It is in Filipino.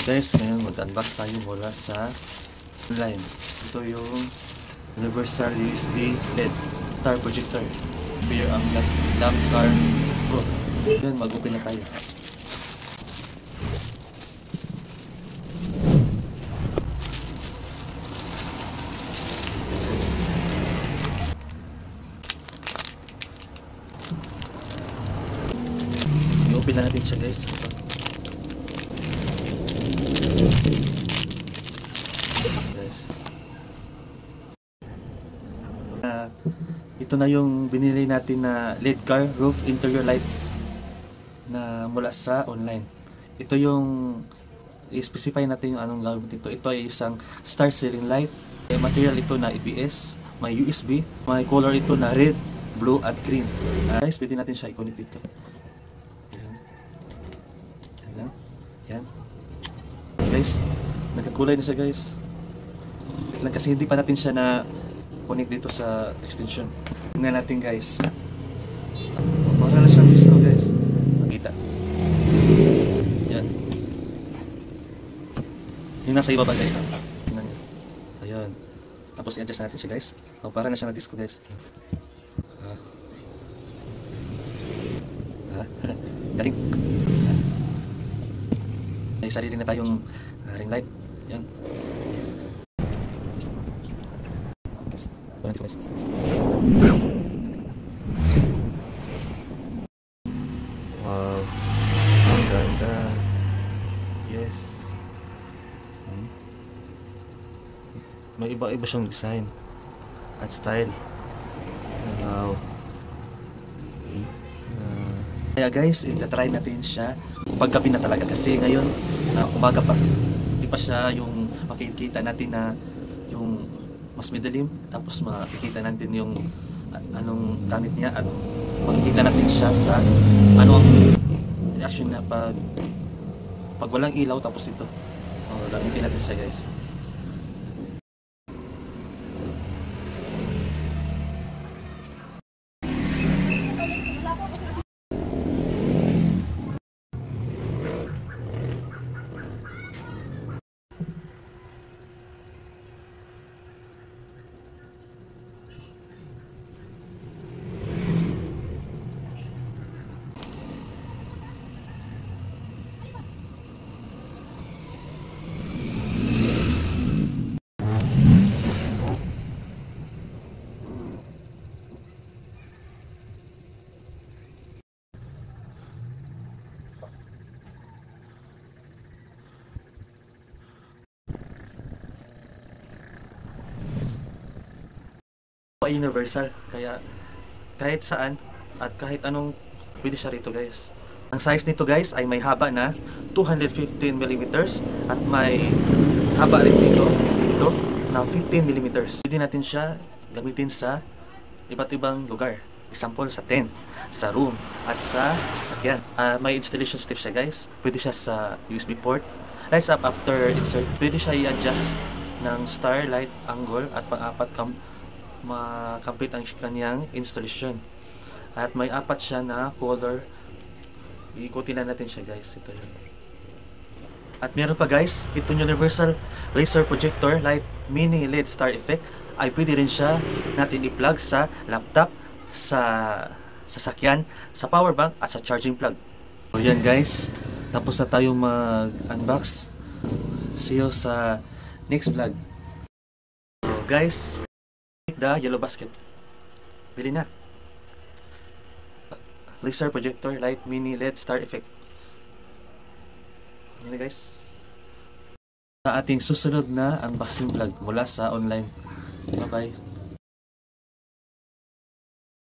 Guys, ngayon mag-unbox tayo mula sa online. Ito yung Universal USB LED Star Projector. Here ang Lamp Car Pro. Yan, mag-open na tayo. I-open na natin siya, guys. Ito na yung binili natin na LED car roof interior light na mula sa online. Ito yung i-specify natin yung anong gawin dito. Ito ay isang star ceiling light. Material ito na ABS, may USB, may color ito na red, blue at green. Guys, pwede natin siya i-connect dito. Ayan. Ayan lang. Ayan. Guys, nagkakulay na siya, guys. Lang kasi hindi pa natin siya na connect dito sa extension. Tingnan natin, guys. Para na siyang disco, guys. Makita. Yan. Yung nasa iba pa, guys. Tingnan nyo. Ayan. Tapos i-adjust natin siya, guys. Para na siyang disco, guys. Galing. May sarili na tayong ring light. Yan. Guys. Wow, ang ganda. Yes. May iba-iba siyang design at style. Wow. Kaya guys, i-try natin siya paggabi na talaga kasi ngayon umaga pa. Hindi pa siya yung makikita natin na yung mas madilim, tapos makikita natin yung anong gamit niya at makikita natin siya sa ano ang reaction na pag walang ilaw tapos ito. Gamitin natin siya, guys. Ay universal, kaya kahit saan at kahit anong pwede siya rito, guys. Ang size nito, guys, ay may haba na 215mm at may haba rin dito na 15mm. Pwede natin siya gamitin sa iba't ibang lugar. Example, sa tent, sa room, at sa sasakyan. May installation step siya, guys. Pwede siya sa USB port. Lights up after insert. Pwede siya i-adjust ng starlight angle at pang-apat complete ang kanyang installation. At may apat siya na color. Iikutin na natin siya, guys. Ito yun. At meron pa, guys, itong Universal Laser Projector Light Mini LED Star Effect ay pwede rin siya natin i-plug sa laptop, sa sasakyan, sa power bank at sa charging plug. So yan, guys, tapos na tayong mag-unbox. See you sa next vlog. So guys, the yellow basket. Bili na. Laser Projector Light Mini LED Star Effect. Yan, guys. Sa ating susunod na unboxing vlog mula sa online. Bye-bye.